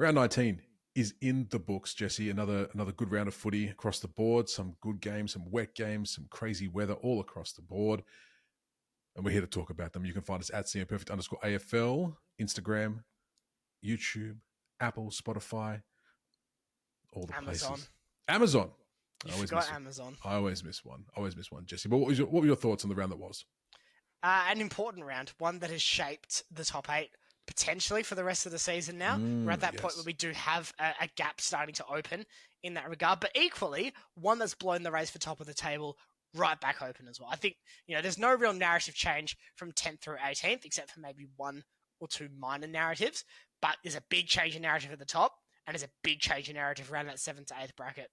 Round 19 is in the books, Jesse. Another good round of footy across the board. Some good games, some wet games, some crazy weather all across the board. And we're here to talk about them. You can find us at CMPerfect_AFL, Instagram, YouTube, Apple, Spotify, all the places. Amazon. You forgot Amazon. I always miss one. Jesse. But what were your thoughts on the round that was? An important round, one that has shaped the top 8 potentially for the rest of the season now. We're at that point where we do have a gap starting to open in that regard, but equally, one that's blown the race for top of the table right back open as well. I think, there's no real narrative change from 10th through 18th, except for maybe one or two minor narratives, but there's a big change in narrative at the top, and there's a big change in narrative around that 7th to 8th bracket.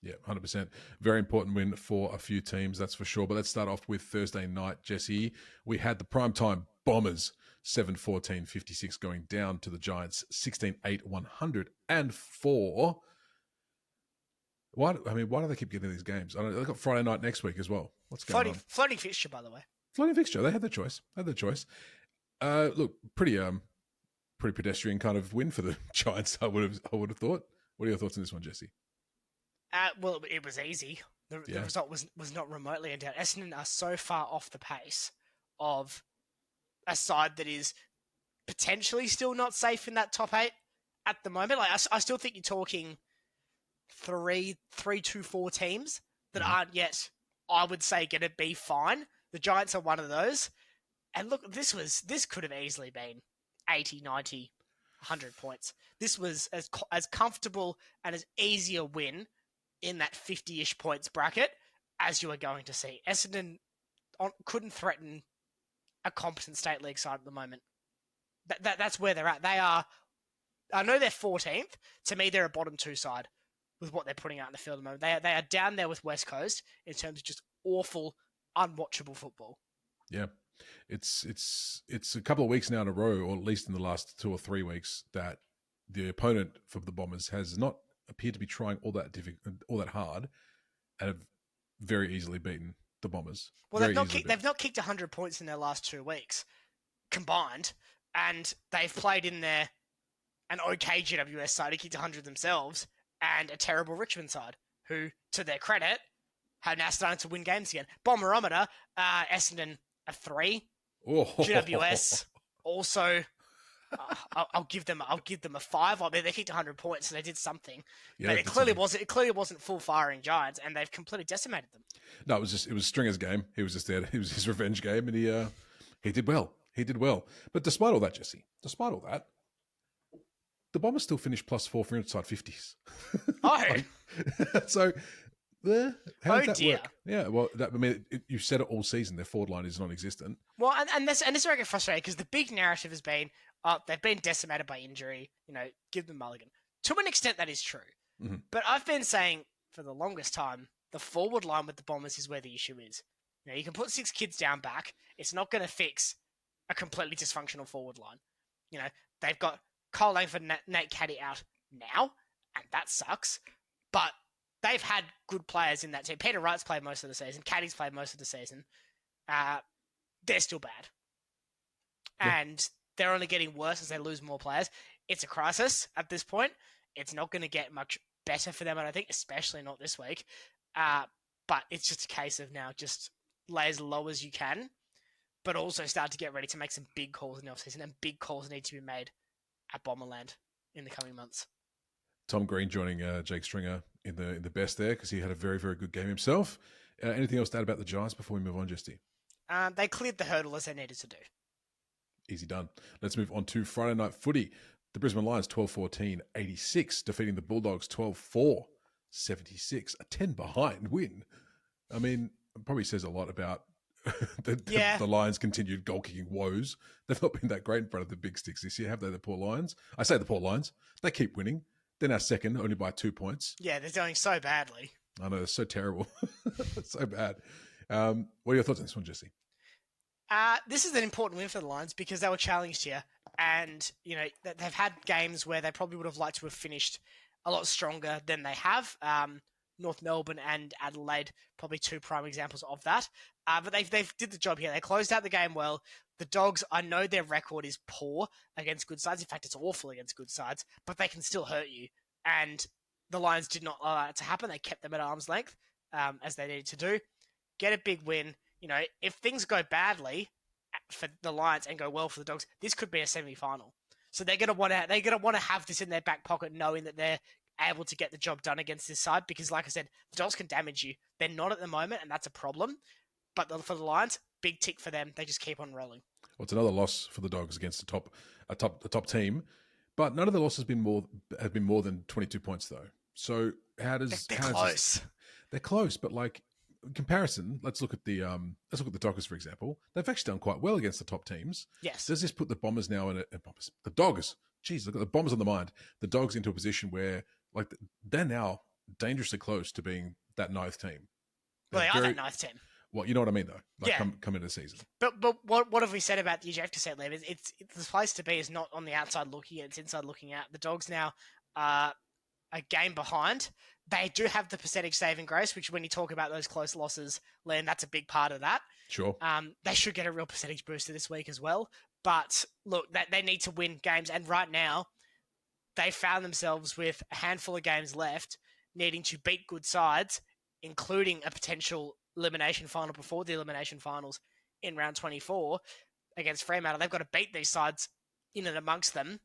Yeah, 100%. Very important win for a few teams, that's for sure. But let's start off with Thursday night, Jesse. We had the primetime Bombers, 7-14-56, going down to the Giants, 16-8-104. Why do they keep getting these games? They've got Friday night next week as well. What's going on? Floating fixture, by the way. Floating fixture. They had their choice. Look, pretty pedestrian kind of win for the Giants, I would have thought. What are your thoughts on this one, Jesse? Well, it was easy. The result was not remotely in doubt. Essendon are so far off the pace of a side that is potentially still not safe in that top 8 at the moment. Like I still think you're talking 3 to 4 teams that aren't yet, I would say, going to be fine. The Giants are one of those. And look, this could have easily been 80, 90, 100 points. This was as comfortable and as easy a win in that 50-ish points bracket as you are going to see. Essendon couldn't threaten a competent state league side at the moment. That's where they're at. They are, I know they're 14th. To me, they're a bottom 2 side with what they're putting out in the field at the moment. They are down there with West Coast in terms of just awful, unwatchable football. Yeah. It's a couple of weeks now in a row, or at least in the last 2 or 3 weeks, that the opponent for the Bombers has not appeared to be trying all that hard, and have very easily beaten the Bombers. Well, they've not kicked 100 points in their last 2 weeks combined, and they've played in an okay GWS side who kicked 100 themselves, and a terrible Richmond side who, to their credit, have now started to win games again. Bomberometer, Essendon a 3. Oh. GWS also, I'll give them a 5. I mean, they kicked 100 points, so they did something. Yeah, but it clearly wasn't full firing Giants, and they've completely decimated them. No, it was Stringer's game. He was just there. It was his revenge game, and he did well. But despite all that, Jesse, the Bombers still finished +4 for inside 50s. Oh. So, how does that dear. work? Yeah, well, you've said it all season. Their forward line is non-existent. Well, and this is where I get frustrated, because the big narrative has been, they've been decimated by injury. Give them mulligan. To an extent, that is true. Mm-hmm. But I've been saying for the longest time, the forward line with the Bombers is where the issue is. You can put 6 kids down back. It's not going to fix a completely dysfunctional forward line. They've got Cole Langford and Nate Caddy out now, and that sucks. But they've had good players in that team. Peter Wright's played most of the season. Caddy's played most of the season. They're still bad. Yeah. And they're only getting worse as they lose more players. It's a crisis at this point. It's not going to get much better for them, I don't think, especially not this week. But it's just a case of now just lay as low as you can, but also start to get ready to make some big calls in the offseason, and big calls need to be made at Bomberland in the coming months. Tom Green joining Jake Stringer in the best there, because he had a very, very good game himself. Anything else to add about the Giants before we move on, Jesse? They cleared the hurdle as they needed to do. Easy done. Let's move on to Friday night footy. The Brisbane Lions 12-14-86, defeating the Bulldogs 12-4-76, a 10 behind win. I mean, it probably says a lot about the Lions' continued goal-kicking woes. They've not been that great in front of the big sticks this year, have they, the poor Lions? I say the poor Lions. They keep winning. They're now second, only by 2 points. Yeah, they're doing so badly. I know, they're so terrible. So bad. What are your thoughts on this one, Jesse? This is an important win for the Lions because they were challenged here. And, they've had games where they probably would have liked to have finished a lot stronger than they have. North Melbourne and Adelaide, probably 2 prime examples of that. But they've did the job here. They closed out the game well. The Dogs, I know their record is poor against good sides. In fact, it's awful against good sides, but they can still hurt you. And the Lions did not allow that to happen. They kept them at arm's length, as they needed to do. Get a big win. If things go badly for the Lions and go well for the Dogs, this could be a semi-final. So they're gonna want to have this in their back pocket, knowing that they're able to get the job done against this side. Because, like I said, the Dogs can damage you. They're not at the moment, and that's a problem. But for the Lions, big tick for them. They just keep on rolling. Well, it's another loss for the Dogs against a top team, but none of the losses have been more than 22 points though. So they're close. They're close, but like in comparison, let's look at the Dockers for example. They've actually done quite well against the top teams. Yes. Does this put the Bombers now the Doggers? Geez, look at the Bombers on the mind. The Dogs into a position where like they're now dangerously close to being that ninth team. Well, they are that ninth team. Well, you know what I mean, though. Like, yeah. come into the season. But what have we said about the ejector set, Liam? It's the place to be is not on the outside looking in, it's inside looking out. The Dogs now are a game behind. They do have the percentage saving grace, which when you talk about those close losses, Liam, that's a big part of that. Sure. They should get a real percentage booster this week as well. But look, they need to win games. And right now, they found themselves with a handful of games left, needing to beat good sides, including a potential elimination final before the elimination finals in round 24 against Fremantle. They've got to beat these sides in and amongst them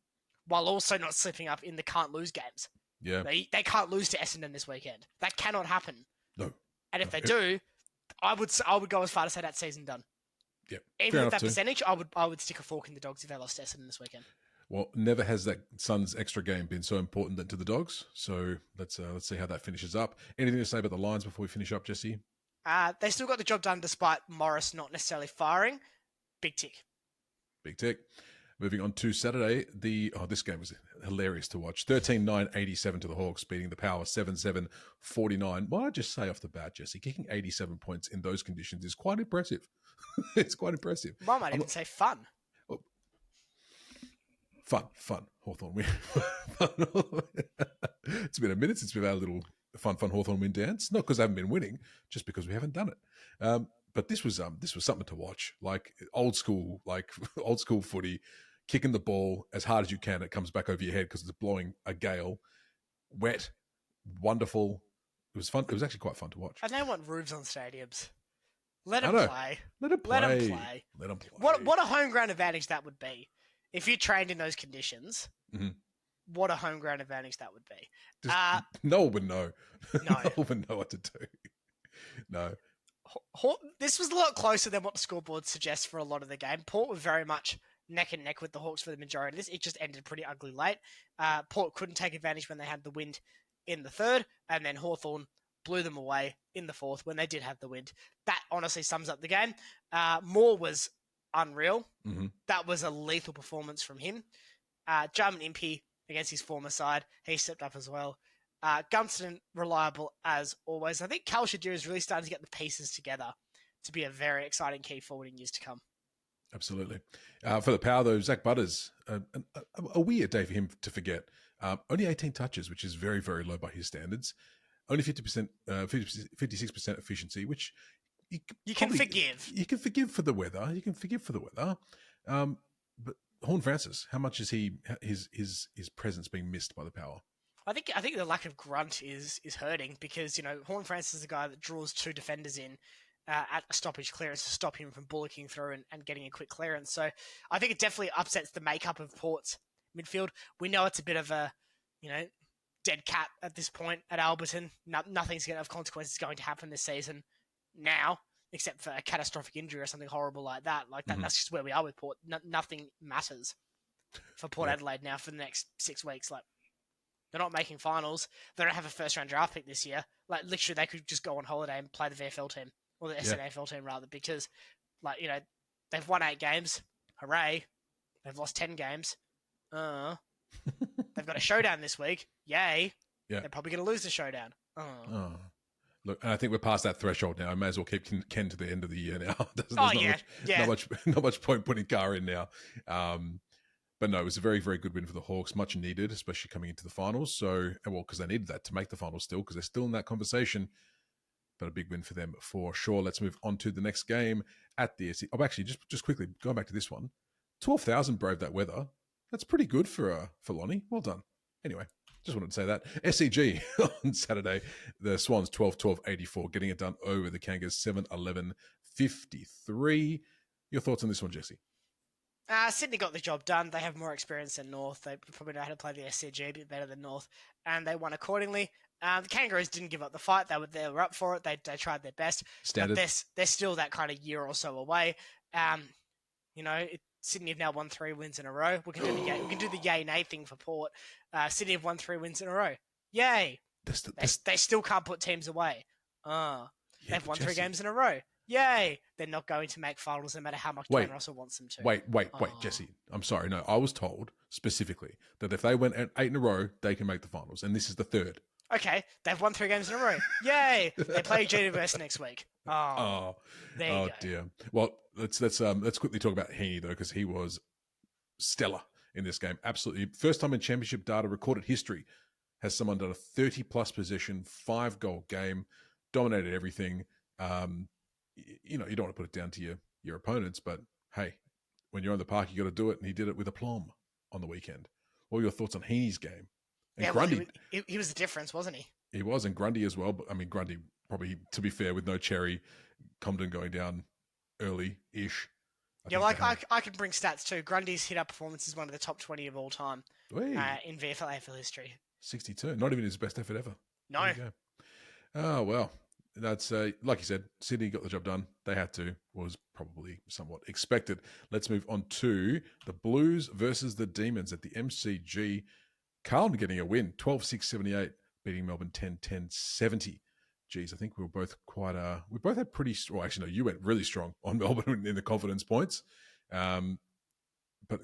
while also not slipping up in the can't lose games. Yeah. They can't lose to Essendon this weekend. That cannot happen. No. And if they do, I would go as far to say that season done. Yeah. Even with that percentage, I would stick a fork in the Dogs if they lost to Essendon this weekend. Well, never has that Suns extra game been so important to the Dogs. So let's see how that finishes up. Anything to say about the Lions before we finish up, Jesse? They still got the job done despite Morris not necessarily firing. Big tick. Big tick. Moving on to Saturday, this game was hilarious to watch. 13-9-87 to the Hawks, beating the Power 7-7-49. Might I just say off the bat, Jesse, kicking 87 points in those conditions is quite impressive. It's quite impressive. I might even say fun. Oh, fun. Hawthorn win. It's been a minute since we've had a little fun Hawthorn win dance. Not because I haven't been winning, just because we haven't done it. But this was something to watch. Like old school footy, kicking the ball as hard as you can. It comes back over your head because it's blowing a gale. Wet, wonderful. It was fun. It was actually quite fun to watch. I don't want roofs on stadiums. Let them play. Let them play. What a home ground advantage that would be. If you trained in those conditions, what a home ground advantage that would be. No one would know. No. No one would know what to do. No. This was a lot closer than what the scoreboard suggests for a lot of the game. Port were very much neck and neck with the Hawks for the majority of this. It just ended pretty ugly late. Port couldn't take advantage when they had the wind in the third, and then Hawthorn blew them away in the fourth when they did have the wind. That honestly sums up the game. Moore was unreal. Mm-hmm. That was a lethal performance from him. Jarman Impey against his former side, he stepped up as well. Gunston, reliable as always. I think Cal Shadir is really starting to get the pieces together to be a very exciting key forward in years to come. Absolutely. For the Power, though, Zach Butters, a weird day for him to forget. Only 18 touches, which is very, very low by his standards. Only 56% efficiency, which you can forgive. You can forgive for the weather. But Horn Francis, how much is his presence being missed by the Power? I think the lack of grunt is hurting because, Horn Francis is a guy that draws two defenders in at a stoppage clearance to stop him from bullocking through and getting a quick clearance. So I think it definitely upsets the makeup of Port's midfield. We know it's a bit of a, dead cat at this point at Alberton. Nothing's going to have consequences going to happen this season now, except for a catastrophic injury or something horrible like that. That's just where we are with Port. Nothing matters for Port Adelaide now for the next 6 weeks. They're not making finals. They don't have a first-round draft pick this year. Literally, they could just go on holiday and play the VFL team, or the SNAFL team, rather, because, they've won 8 games. Hooray. They've lost 10 games. They've got a showdown this week. Yay. Yeah. They're probably going to lose the showdown. Look, and I think we're past that threshold now. I may as well keep Ken to the end of the year now. Not much point putting Carr in now. But no, it was a very, very good win for the Hawks. Much needed, especially coming into the finals. So, because they needed that to make the finals still, because they're still in that conversation. but a big win for them for sure. Let's move on to the next game at the SC. Oh, actually, just quickly, going back to this one. 12,000 braved that weather. That's pretty good for Lonnie. Well done. Anyway, just wanted to say that. SCG on Saturday, the Swans 12-12-84, getting it done over the Kangas 7-11-53. Your thoughts on this one, Jesse? Sydney got the job done. They have more experience than North. They probably know how to play the SCG a bit better than North, and they won accordingly. The Kangaroos didn't give up the fight. They were up for it. They tried their best. Standard. But they're still that kind of year or so away. Sydney have now won 3 wins in a row. We can do the yay nay thing for Port. Sydney have won 3 wins in a row. Yay! They still can't put teams away. They've won 3 games in a row. Yay! They're not going to make finals no matter how much Dwayne Russell wants them to. Wait, Jesse. I'm sorry. No, I was told specifically that if they went 8 in a row, they can make the finals, and this is the 3rd. Okay, they've won 3 games in a row. Yay! They play GWS next week. There you go. Dear. Well, let's quickly talk about Heaney though, because he was stellar in this game. Absolutely, first time in championship data, recorded history, has someone done a 30+ possession, 5-goal game, dominated everything. You don't want to put it down to your opponents, but hey, when you're on the park, you got to do it, and he did it with aplomb on the weekend. What were your thoughts on Heaney's game? And Grundy, he was the difference, wasn't he? He was, and Grundy as well. But I mean, Grundy probably, to be fair, with no Cherry, Comden going down early-ish. I can bring stats too. Grundy's hit-up performance is one of the top 20 of all time in VFL AFL history. 62, not even his best effort ever. No. Oh, well, that's, like you said, Sydney got the job done. They had to. Was probably somewhat expected. Let's move on to the Blues versus the Demons at the MCG. Carlton getting a win, 12-6-78, beating Melbourne 10-10-70. Geez, I think we were both we both had pretty strong. Actually, no, you went really strong on Melbourne in the confidence points. But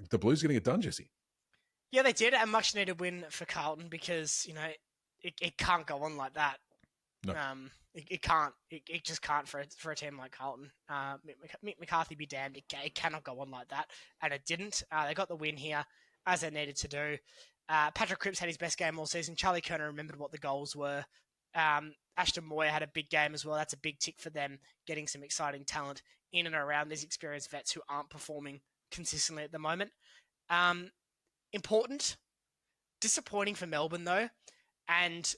the Blues getting it done, Jesse. Yeah, they did. A much needed win for Carlton because, it can't go on like that. No. It can't. It just can't for a team like Carlton. Mick McCarthy be damned. It cannot go on like that. And it didn't. They got the win here as they needed to do. Patrick Cripps had his best game all season. Charlie Kerner remembered what the goals were. Ashton Moyer had a big game as well. That's a big tick for them, getting some exciting talent in and around these experienced vets who aren't performing consistently at the moment. Important. Disappointing for Melbourne, though. And,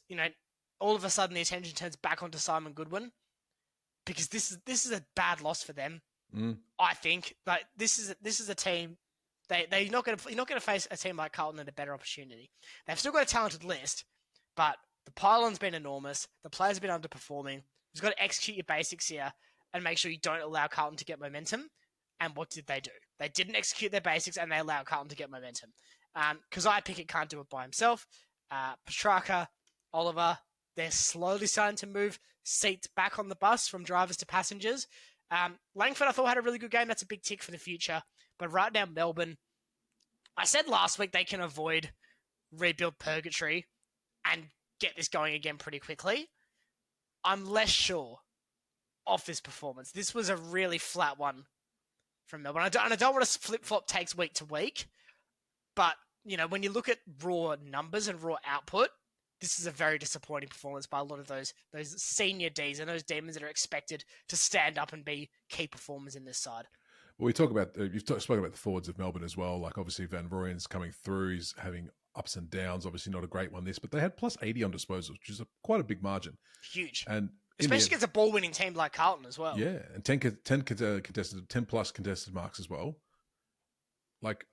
all of a sudden the attention turns back onto Simon Goodwin because this is a bad loss for them. I think. Like, this is a team. You're not going to face a team like Carlton at a better opportunity. They've still got a talented list, but the pylon's been enormous. The players have been underperforming. You've got to execute your basics here and make sure you don't allow Carlton to get momentum. And what did they do? They didn't execute their basics and they allowed Carlton to get momentum. Kazai Pickett can't do it by himself. Petrarca, Oliver, they're slowly starting to move seats back on the bus from drivers to passengers. Langford, I thought, had a really good game. That's a big tick for the future. But right now, Melbourne, I said last week they can avoid rebuild purgatory and get this going again pretty quickly. I'm less sure of this performance. This was a really flat one from Melbourne. I don't want to flip-flop takes week to week, but when you look at raw numbers and raw output, this is a very disappointing performance by a lot of those senior Ds and those Demons that are expected to stand up and be key performers in this side. Well, you've spoken about the forwards of Melbourne as well. Like, obviously, Van Rooyen's coming through. He's having ups and downs. Obviously, not a great one, but they had plus 80 on disposals, which is quite a big margin. Huge. And especially against a ball-winning team like Carlton as well. Yeah, and 10+ contested marks as well. Like,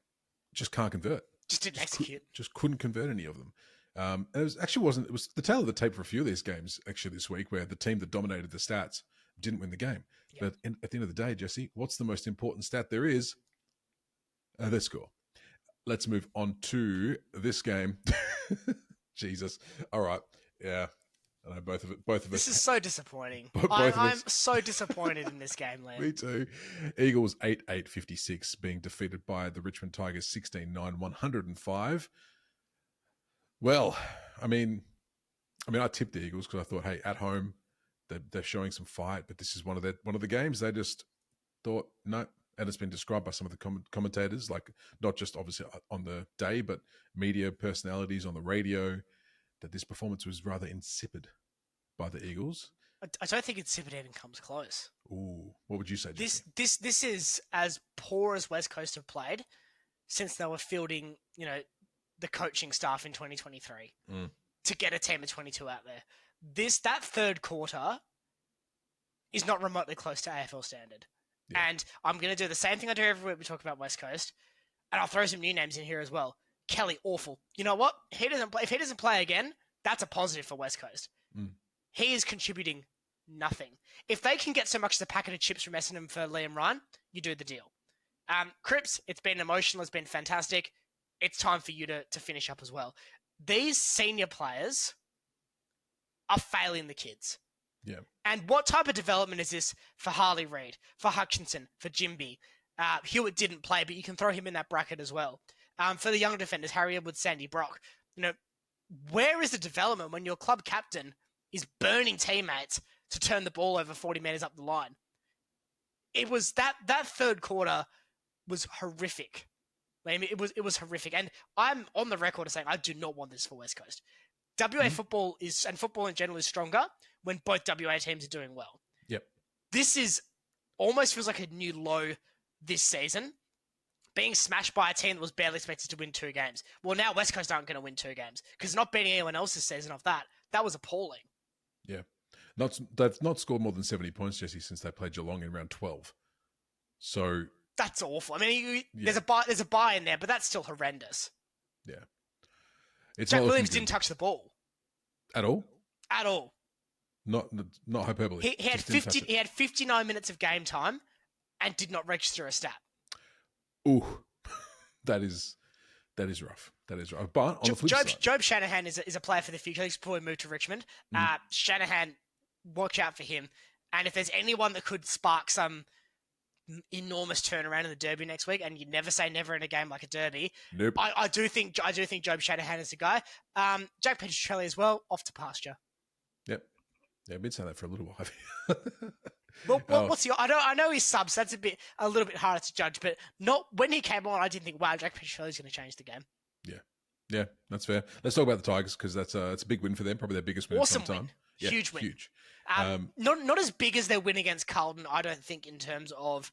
just can't convert. Just didn't execute. Just couldn't convert any of them. And it was the tail of the tape for a few of these games actually this week, where the team that dominated the stats didn't win the game. Yep. But at the end of the day, Jesse, what's the most important stat there is? The score. Let's move on to this game. Jesus. All right. Yeah. I know both of us. This is so disappointing. I'm so disappointed in this game, Liam. Me too. Eagles 8-8-56 being defeated by the Richmond Tigers 16-9-105. Well, I mean, I tipped the Eagles because I thought, hey, at home, they're showing some fight, but this is one of the games they just thought, no. And it's been described by some of the commentators, like not just obviously on the day, but media personalities on the radio, that this performance was rather insipid by the Eagles. I don't think Sippert even comes close. Ooh, what would you say, Jesse? This is as poor as West Coast have played since they were fielding, the coaching staff in 2023 to get a team of 22 out there. That third quarter is not remotely close to AFL standard. Yeah. And I'm going to do the same thing I do every week we talk about West Coast, and I'll throw some new names in here as well. Kelly, awful. You know what? If he doesn't play again, that's a positive for West Coast. He is contributing nothing. If they can get so much as a packet of chips from Essendon for Liam Ryan, you do the deal. Cripps, it's been emotional. It's been fantastic. It's time for you to finish up as well. These senior players are failing the kids. Yeah. And what type of development is this for Harley Reid, for Hutchinson, for Jimby? Hewitt didn't play, but you can throw him in that bracket as well. For the young defenders, Harry Edwards, Sandy Brock. Where is the development when your club captain is burning teammates to turn the ball over 40 metres up the line? It was that third quarter was horrific. I mean, it was horrific. And I'm on the record of saying I do not want this for West Coast. WA football and football in general is stronger when both WA teams are doing well. Yep. This is almost feels like a new low this season. Being smashed by a team that was barely expected to win 2 games. Well, now West Coast aren't going to win 2 games because not beating anyone else this season off that was appalling. Yeah. They've not scored more than 70 points, Jesse, since they played Geelong in round 12. So that's awful. I mean, there's a buy in there, but that's still horrendous. Yeah. Jack Williams didn't touch the ball at all. At all. Not hyperbole. He had 59 minutes of game time and did not register a stat. Ooh, that is rough. That is rough. But on the flip side, Job Shanahan is a player for the future. He's before we move to Richmond. Shanahan, watch out for him. And if there's anyone that could spark some enormous turnaround in the Derby next week, and you never say never in a game like a Derby. Nope. I do think Job Shanahan is the guy. Jack Petrocelli as well, off to pasture. Yep. Yeah, I've been saying that for a little while. Well, what's your? I know he's subs. That's a little bit harder to judge, but not when he came on. I didn't think, wow, Jack Petrocelli's going to change the game. Yeah, that's fair. Let's talk about the Tigers because it's a big win for them, probably their biggest win in some time. Yeah, huge win. Huge. Not as big as their win against Carlton, I don't think, in terms of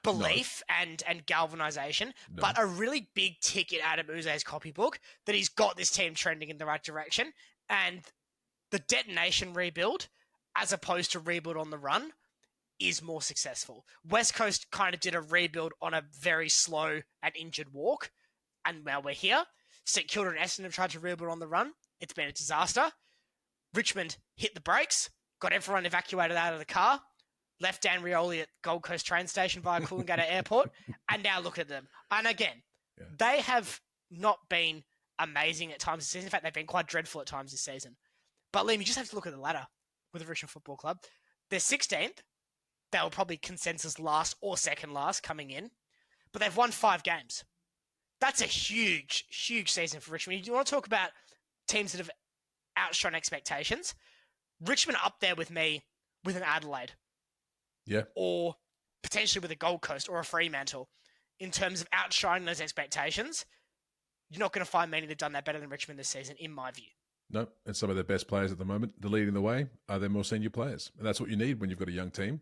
belief and galvanisation, but a really big tick in Adam Uze's copybook that he's got this team trending in the right direction. And the detonation rebuild, as opposed to rebuild on the run, is more successful. West Coast kind of did a rebuild on a very slow and injured walk, and now we're here. St Kilda and Essendon have tried to rebuild on the run. It's been a disaster. Richmond hit the brakes, got everyone evacuated out of the car, left Dan Rioli at Gold Coast train station via Coolangatta Airport, and now look at them. And again, they have not been amazing at times this season. In fact, they've been quite dreadful at times this season. But Liam, you just have to look at the ladder with the Richmond Football Club. They're 16th. They were probably consensus last or second last coming in, but they've won 5 games. That's a huge, huge season for Richmond. You want to talk about teams that have outshone expectations? Richmond up there with me with an Adelaide. Yeah. Or potentially with a Gold Coast or a Fremantle in terms of outshining those expectations. You're not going to find many that have done that better than Richmond this season, in my view. No, and some of their best players at the moment, they're leading the way, are their more senior players. And that's what you need when you've got a young team.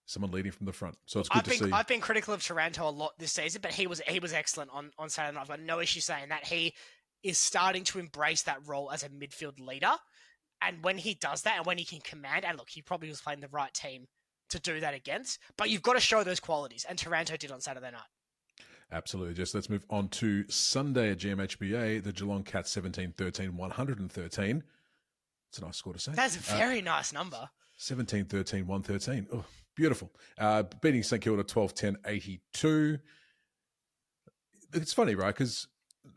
Someone leading from the front. So it's good to see. I've been critical of Taranto a lot this season, but he was excellent on Saturday night. I've got no issue saying that. He is starting to embrace that role as a midfield leader. And when he does that and when he can command, and look, he probably was playing the right team to do that against, but you've got to show those qualities. And Taranto did on Saturday night. Absolutely. Just let's move on to Sunday at GMHBA. The Geelong Cats 17-13, 113. It's a nice score to say. That's a very nice number. 17-13, 113. Oh, beautiful. Beating St Kilda 12-10, 82. It's funny, right? Because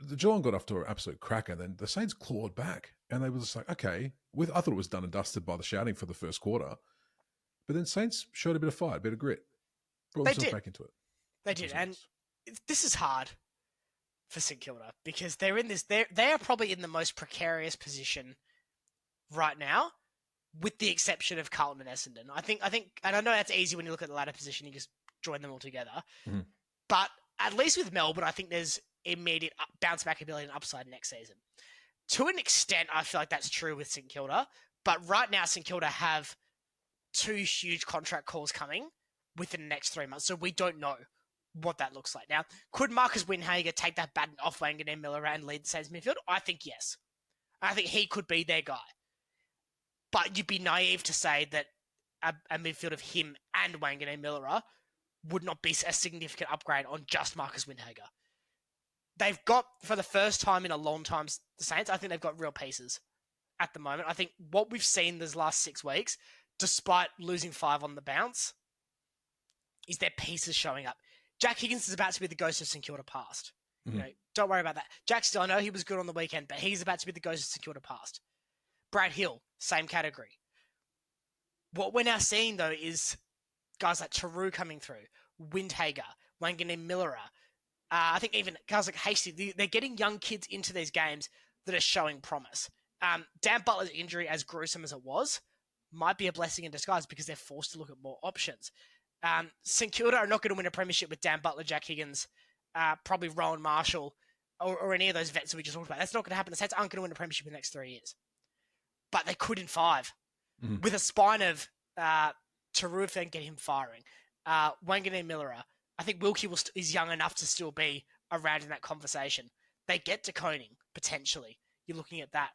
the Geelong got off to an absolute cracker. Then the Saints clawed back. And they were just like, okay. I thought it was done and dusted by the shouting for the first quarter. But then Saints showed a bit of fight, a bit of grit. Brought themselves back into it. They did. And this is hard for St Kilda because they're in this. They are probably in the most precarious position right now, with the exception of Carlton and Essendon. I think, and I know that's easy when you look at the ladder position. You just join them all together. Mm-hmm. But at least with Melbourne, I think there's immediate bounce back ability and upside next season. To an extent, I feel like that's true with St Kilda. But right now, St Kilda have 2 huge contract calls coming within the next 3 months, so we don't know what that looks like. Now, could Marcus Windhager take that baton off Wanganeen Miller and lead the Saints midfield? I think yes. I think he could be their guy. But you'd be naive to say that a midfield of him and Wanganeen Miller would not be a significant upgrade on just Marcus Windhager. They've got, for the first time in a long time, the Saints, I think they've got real pieces at the moment. I think what we've seen this last 6 weeks, despite losing 5 on the bounce, is their pieces showing up. Jack Higgins is about to be the ghost of St Kilda past. Mm-hmm. You know, don't worry about that. Jack still, I know he was good on the weekend, but he's about to be the ghost of St Kilda past. Brad Hill, same category. What we're now seeing, though, is guys like Taru coming through, Windhager, Wanganeen Miller. I think even guys like Hasty, they're getting young kids into these games that are showing promise. Dan Butler's injury, as gruesome as it was, might be a blessing in disguise because they're forced to look at more options. St Kilda are not going to win a premiership with Dan Butler, Jack Higgins, probably Rowan Marshall, or any of those vets that we just talked about. That's not going to happen. The Saints aren't going to win a premiership in the next 3 years. But they could in 5. Mm-hmm. With a spine of Taru if they can get him firing. Wanganeen Miller, I think Wilkie is young enough to still be around in that conversation. They get to Koning, potentially. You're looking at that.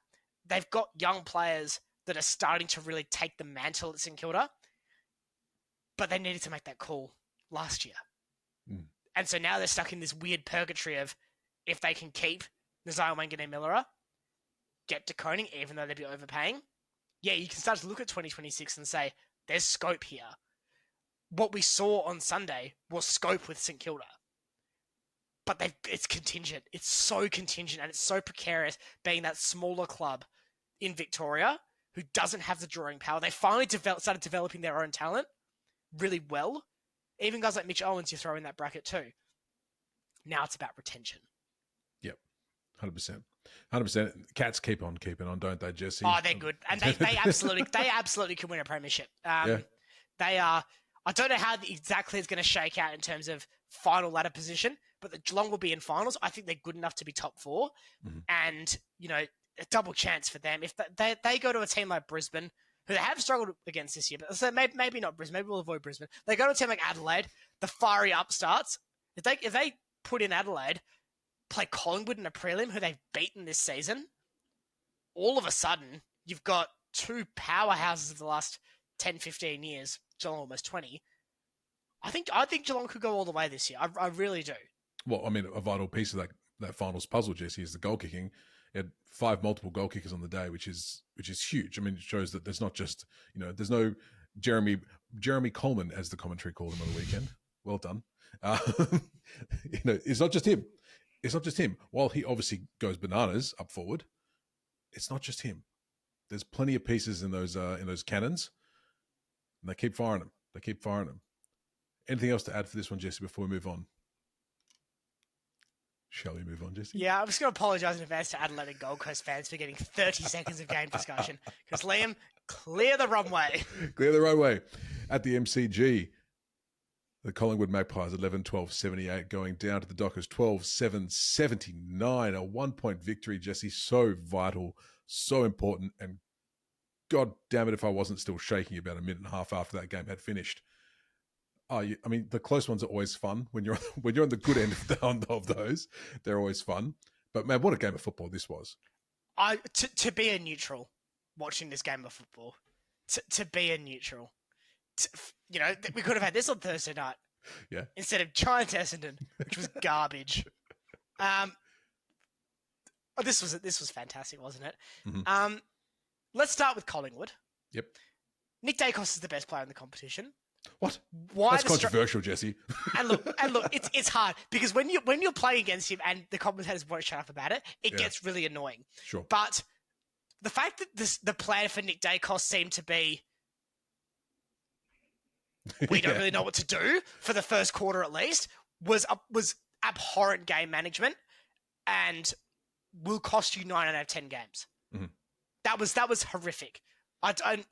They've got young players that are starting to really take the mantle at St Kilda, but they needed to make that call last year. Mm. And so now they're stuck in this weird purgatory of if they can keep Nazai Wanganeen Miller, get to Koning, even though they'd be overpaying. Yeah, you can start to look at 2026 and say, there's scope here. What we saw on Sunday was scope with St Kilda. But it's contingent. It's so contingent and it's so precarious being that smaller club in Victoria who doesn't have the drawing power. They finally started developing their own talent really well. Even guys like Mitch Owens, you throw in that bracket too. Now it's about retention. Yep, 100%. 100%. Cats keep on keeping on, don't they, Jesse? Oh, they're good. And they absolutely can win a premiership. They are... I don't know how exactly it's going to shake out in terms of final ladder position, but the Geelong will be in finals. I think they're good enough to be top 4. Mm-hmm. And, you know, a double chance for them. If they go to a team like Brisbane, who they have struggled against this year, but so maybe not Brisbane, maybe we'll avoid Brisbane. They go to a team like Adelaide, the fiery upstarts. If they put in Adelaide, play Collingwood in a prelim, who they've beaten this season, all of a sudden, you've got 2 powerhouses of the last 10, 15 years, Geelong almost 20. I think Geelong could go all the way this year. I really do. Well, I mean, a vital piece of that finals puzzle, Jesse, is the goal kicking. It had 5 multiple goal kickers on the day, which is huge. I mean, it shows that there's not just, you know, there's no Jeremy Coleman, as the commentary called him on the weekend. Well done. You know, it's not just him. It's not just him. While he obviously goes bananas up forward, it's not just him. There's plenty of pieces in those cannons. And they keep firing them. Anything else to add for this one, Jesse, before we move on? Shall we move on, Jesse? Yeah, I'm just going to apologise in advance to Adelaide and Gold Coast fans for getting 30 seconds of game discussion. Because, Liam, clear the runway. Clear the runway. At the MCG, the Collingwood Magpies 11-12-78 going down to the Dockers 12-7-79. A 1-point victory, Jesse. So vital, so important, and God damn it if I wasn't still shaking about a minute and a half after that game had finished. I mean, the close ones are always fun. When you're on the good end of those, they're always fun. But, man, what a game of football this was. To be a neutral watching this game of football, to be a neutral, you know, we could have had this on Thursday night. Yeah. Instead of Giants Essendon, which was garbage. This was fantastic, wasn't it? Mm-hmm. Let's start with Collingwood. Yep. Nick Dacos is the best player in the competition. What? Why? That's controversial, Jesse. And look, it's hard because when you're playing against him and the commentators won't shut up about it, it gets really annoying. Sure. But the fact that the plan for Nick Dacos seemed to be we don't really know what to do for the first quarter at least was abhorrent game management and will cost you 9 out of 10 games. Mm-hmm. That was horrific.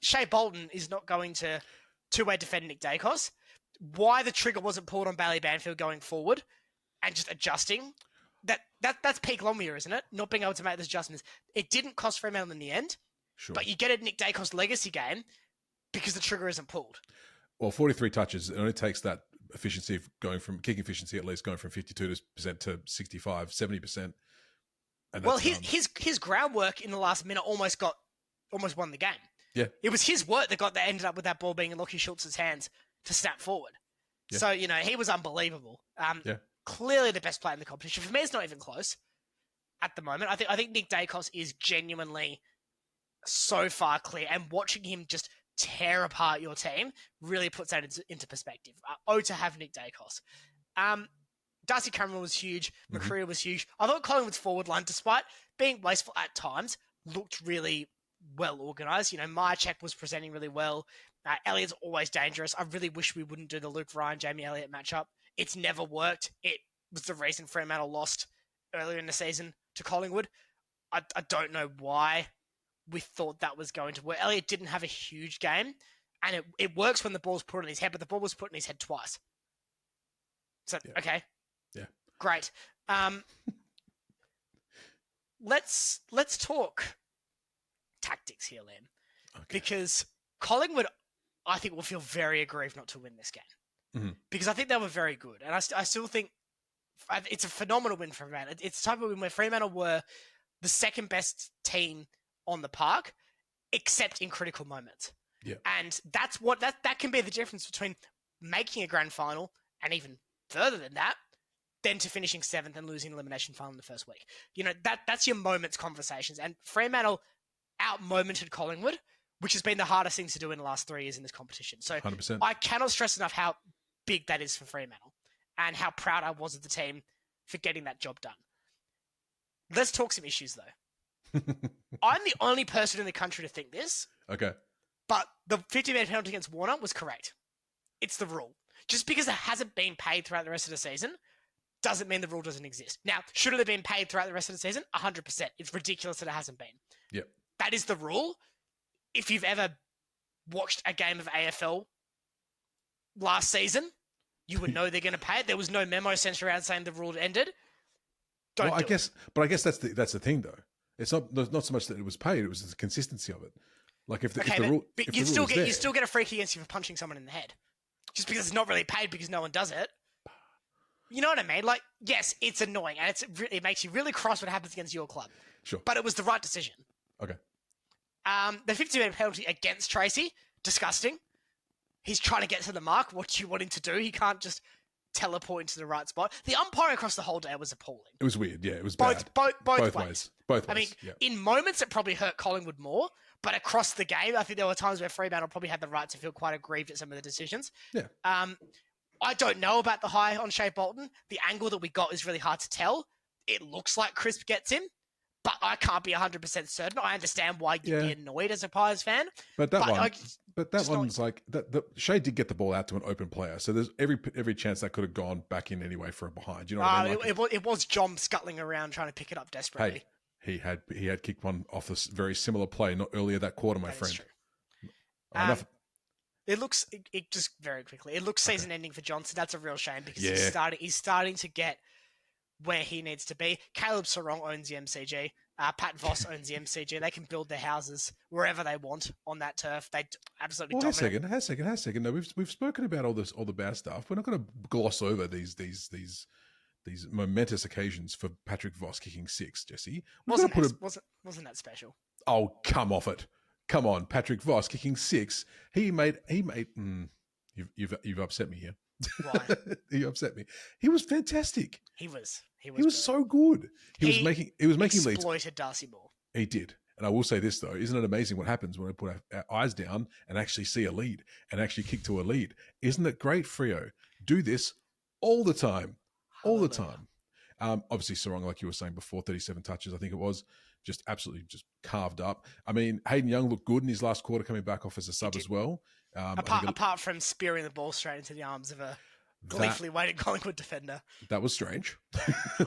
Shea Bolton is not going to two-way defend Nick Dacos. Why the trigger wasn't pulled on Bailey Banfield going forward and just adjusting, that's peak Longmire, isn't it? Not being able to make those adjustments. It didn't cost Fremantle in the end, sure. But you get a Nick Dacos legacy game because the trigger isn't pulled. Well, 43 touches, it only takes that efficiency of going from kicking efficiency, at least going from 52% to 65, 70%. And well, his groundwork in the last minute almost won the game. Yeah. It was his work that ended up with that ball being in Lockie Schultz's hands to snap forward. Yeah. So, he was unbelievable. Clearly the best player in the competition. For me, it's not even close at the moment. I think Nick Dacos is genuinely so far clear, and watching him just tear apart your team really puts that into perspective. To have Nick Dacos. Darcy Cameron was huge. McCrea was huge. I thought Collingwood's forward line, despite being wasteful at times, looked really well organised. Myercheck was presenting really well. Elliott's always dangerous. I really wish we wouldn't do the Luke Ryan, Jamie Elliott matchup. It's never worked. It was the reason Fremantle lost earlier in the season to Collingwood. I don't know why we thought that was going to work. Elliott didn't have a huge game, and it works when the ball's put on his head, but the ball was put on his head twice. So, yeah. Okay. Yeah. Great. Let's talk tactics here, Liam. Okay. Because Collingwood, I think, will feel very aggrieved not to win this game. Because I think they were very good. And I still think it's a phenomenal win for Fremantle. It's the type of win where Fremantle were the second best team on the park, except in critical moments. Yeah. And that's what that can be the difference between making a grand final and even further than that, then to finishing seventh and losing elimination final in the first week. That's your moments conversations. And Fremantle out-momented Collingwood, which has been the hardest thing to do in the last 3 years in this competition. So 100%. I cannot stress enough how big that is for Fremantle and how proud I was of the team for getting that job done. Let's talk some issues, though. I'm the only person in the country to think this. Okay. But the 50-minute penalty against Warner was correct. It's the rule. Just because it hasn't been paid throughout the rest of the season doesn't mean the rule doesn't exist. Now, should it have been paid throughout the rest of the season? 100%. It's ridiculous that it hasn't been. Yep. That is the rule. If you've ever watched a game of AFL last season, you would know they're going to pay it. There was no memo sent around saying the rule ended. I guess that's the thing, though. It's not so much that it was paid; it was the consistency of it. Like if the rule, but you still get a freak against you for punching someone in the head, just because it's not really paid because no one does it. You know what I mean? Like, yes, it's annoying and it makes you really cross when it happens against your club. Sure, but it was the right decision. Okay. The 50-minute penalty against Tracy, disgusting. He's trying to get to the mark. What do you want him to do? He can't just teleport into the right spot. The umpiring across the whole day was appalling. It was weird. Yeah, it was both ways. ways. Both ways. I mean, yeah. In moments it probably hurt Collingwood more, but across the game, I think there were times where Fremantle probably had the right to feel quite aggrieved at some of the decisions. Yeah. I don't know about the high on Shea Bolton. The angle that we got is really hard to tell. It looks like Crisp gets him, but I can't be 100% certain. I understand why you'd be annoyed as a Pies fan. But that one's like Shea did get the ball out to an open player, so there's every chance that could have gone back in anyway for a behind. You know what I mean? It was John scuttling around trying to pick it up desperately. Hey, he had kicked one off this very similar play not earlier that quarter, my friend. True. It just very quickly. It looks season ending for Johnson. That's a real shame because he's starting to get where he needs to be. Caleb Sarong owns the MCG. Pat Voss owns the MCG. They can build their houses wherever they want on that turf. They absolutely dominate. Hang a second. No, we've spoken about all the bad stuff. We're not going to gloss over these momentous occasions for Patrick Voss kicking 6, Jesse. Wasn't that special? Oh, come off it. Come on, Patrick Voss kicking 6. You've upset me here. Why? You upset me. He was fantastic. He was so good. He was making leads. Exploited Darcy Moore. He did. And I will say this though, isn't it amazing what happens when we put our eyes down and actually see a lead and actually kick to a lead? Isn't it great, Freo? Do this all the time. All the time. Obviously, Sarong, like you were saying before, 37 touches, I think it was, just absolutely just carved up. I mean, Hayden Young looked good in his last quarter coming back off as a sub as well. Apart from spearing the ball straight into the arms of a gleefully weighted Collingwood defender. That was strange. I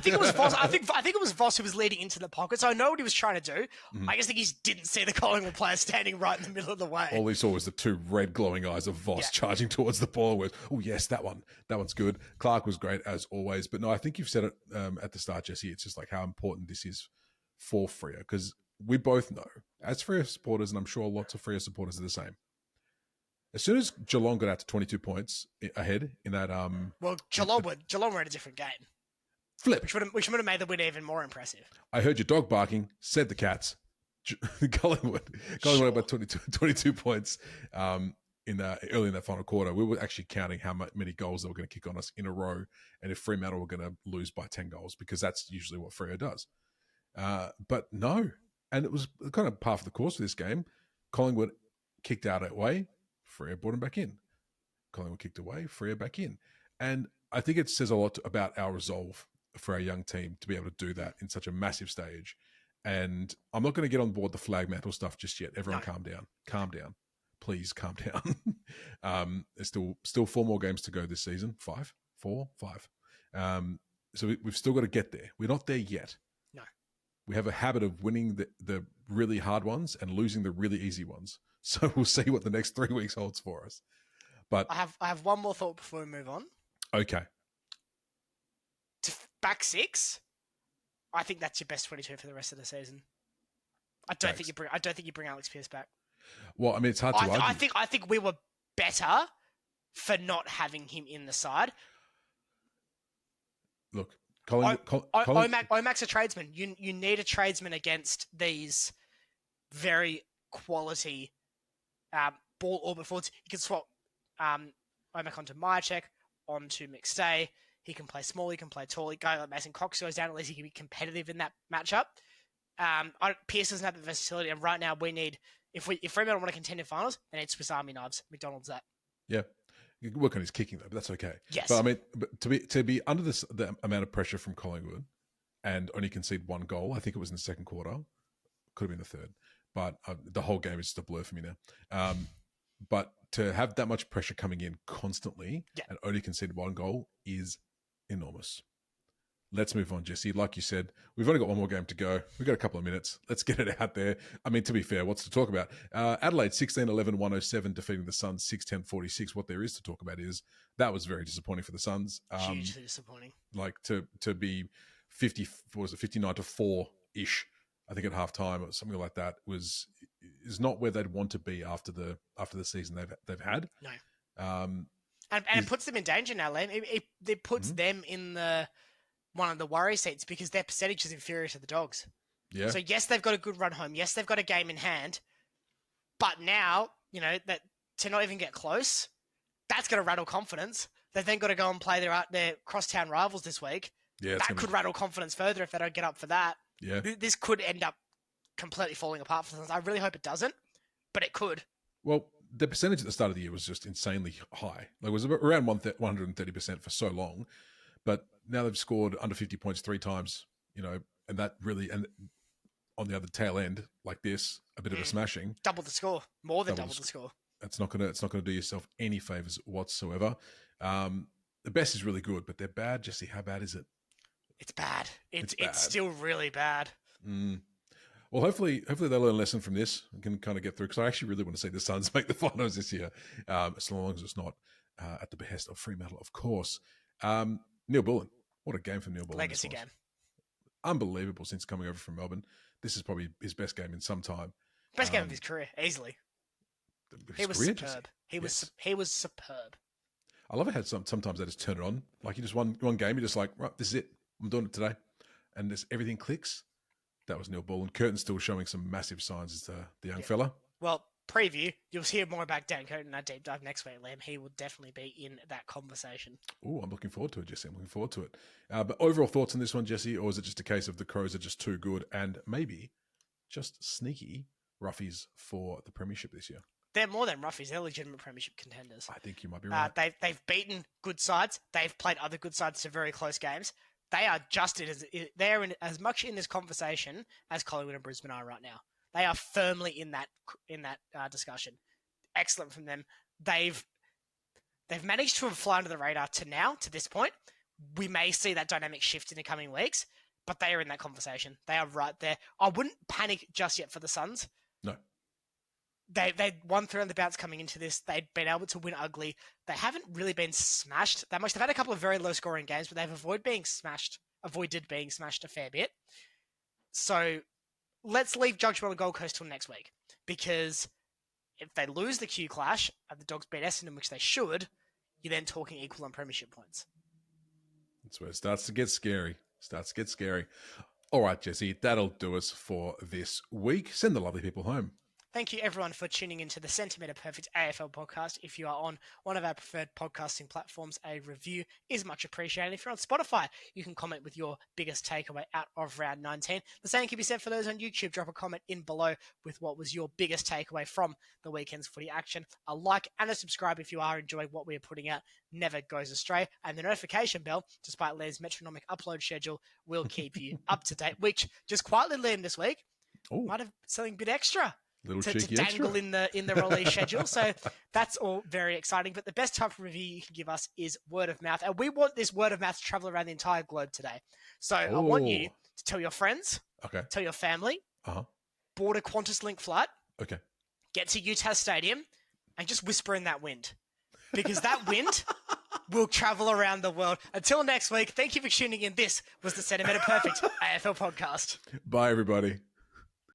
think it was Voss. I think it was Voss who was leading into the pocket, so I know what he was trying to do. I just think he didn't see the Collingwood player standing right in the middle of the way. All he saw was the 2 red glowing eyes of Voss charging towards the ball. Oh yes, that one's good. Clark was great as always, but no, I think you've said it at the start, Jesse. It's just like how important this is for Freo, because we both know, as Freo supporters, and I'm sure lots of Freo supporters are the same. As soon as Geelong got out to 22 points ahead in that... Geelong were in a different game. Flip. Which would have made the win even more impressive. I heard your dog barking, said the Cats. Collingwood about 22 points early in that final quarter. We were actually counting how many goals they were going to kick on us in a row, and if Fremantle were going to lose by 10 goals, because that's usually what Freo does. But no, and it was kind of par for the course for this game. Collingwood kicked out away, Freo brought him back in. Collingwood kicked away, Freo back in. And I think it says a lot about our resolve for our young team to be able to do that in such a massive stage. And I'm not going to get on board the flag mantle stuff just yet. Everyone calm down. Please calm down. There's still 4 more games to go this season. 5. So we've still got to get there. We're not there yet. No. We have a habit of winning the really hard ones and losing the really easy ones. So we'll see what the next 3 weeks holds for us. But I have one more thought before we move on. Okay. To back 6, I think that's your best 22 for the rest of the season. I don't think you bring Alex Pearce back. Well, I mean, it's hard to argue. I think we were better for not having him in the side. Look, Omac's a tradesman. You need a tradesman against these very quality ball orbit forwards. You can swap Omac onto Myercheck, onto McStay. He can play small, he can play tall. Guy like Mason Cox goes down, at least he can be competitive in that matchup. Pearce doesn't have the versatility, and right now we need, if Fremantle want to contend in finals, they need Swiss Army knives. McDonald's that. Yeah. You can work on his kicking though, but that's okay. Yes. But I mean, to be under the amount of pressure from Collingwood and only concede 1 goal, I think it was in the second quarter, could have been the third, but the whole game is just a blur for me now. But to have that much pressure coming in constantly and only concede 1 goal is enormous. Let's move on, Jesse. Like you said, we've only got 1 more game to go. We've got a couple of minutes. Let's get it out there. I mean, to be fair, what's to talk about? Adelaide 16-11-107 defeating the Suns 6-10-46. What there is to talk about is that was very disappointing for the Suns. Hugely disappointing. Like to be 59-4-ish, I think at halftime or something like that is not where they'd want to be after the season they've had. No. And it puts them in danger now, Liam. It puts them in one of the worry seats because their percentage is inferior to the Dogs. Yeah. So yes, they've got a good run home. Yes, they've got a game in hand. But now, that to not even get close, that's going to rattle confidence. They've then got to go and play their crosstown rivals this week. Yeah, that could rattle confidence further if they don't get up for that. Yeah. This could end up completely falling apart for them. I really hope it doesn't, but it could. Well, the percentage at the start of the year was just insanely high. Like it was around 130% for so long, but now they've scored under 50 points 3 times, and that really, and on the other tail end like this, a bit of a smashing. Double the score, more than double the score. It's not gonna do yourself any favors whatsoever. The best is really good, but they're bad. Jesse, how bad is it? It's bad. It's still really bad. Well, hopefully they'll learn a lesson from this and can kind of get through, because I actually really want to see the Suns make the finals this year, as long as it's not at the behest of Fremantle, of course. Neil Bullen, what a game for Neil Bullen. Legacy game. Unbelievable since coming over from Melbourne. This is probably his best game in some time. Best game of his career, easily. He was superb. He was superb. I love how sometimes they just turn it on. Like you just one game, you're just like, right, this is it. I'm doing it today. And everything clicks. That was Neil Bullen. Curtin's still showing some massive signs as the young fella. Well, preview, you'll hear more about Dan Curtin in that deep dive next week, Liam. He will definitely be in that conversation. Oh, I'm looking forward to it, Jesse. I'm looking forward to it. But overall thoughts on this one, Jesse, or is it just a case of the Crows are just too good and maybe just sneaky roughies for the premiership this year? They're more than roughies. They're legitimate premiership contenders. I think you might be right. They've beaten good sides. They've played other good sides to very close games. They are they're as much in this conversation as Collingwood and Brisbane are right now. They are firmly in that discussion. Excellent from them. They've managed to fly under the radar to this point. We may see that dynamic shift in the coming weeks, but they are in that conversation. They are right there. I wouldn't panic just yet for the Suns. No. They won through on the bounce coming into this. They'd been able to win ugly. They haven't really been smashed that much. They've had a couple of very low scoring games, but they've avoided being smashed a fair bit. So let's leave judgment on Gold Coast till next week, because if they lose the Q Clash and the Dogs beat Essendon, which they should, you're then talking equal on premiership points. That's where it starts to get scary. All right, Jesse, that'll do us for this week. Send the lovely people home. Thank you, everyone, for tuning into the Centimetre Perfect AFL podcast. If you are on one of our preferred podcasting platforms, a review is much appreciated. If you're on Spotify, you can comment with your biggest takeaway out of round 19. The same can be said for those on YouTube. Drop a comment in below with what was your biggest takeaway from the weekend's footy action. A like and a subscribe if you are enjoying what we are putting out never goes astray. And the notification bell, despite Liam's metronomic upload schedule, will keep you up to date, which just quietly, Liam, this week, might have something a bit extra. To dangle in the release schedule. So that's all very exciting. But the best type of review you can give us is word of mouth. And we want this word of mouth to travel around the entire globe today. So I want you to tell your friends, tell your family, board a Qantas Link flight, get to Utah Stadium, and just whisper in that wind. Because that wind will travel around the world. Until next week, thank you for tuning in. This was the Centimetre Perfect AFL podcast. Bye, everybody.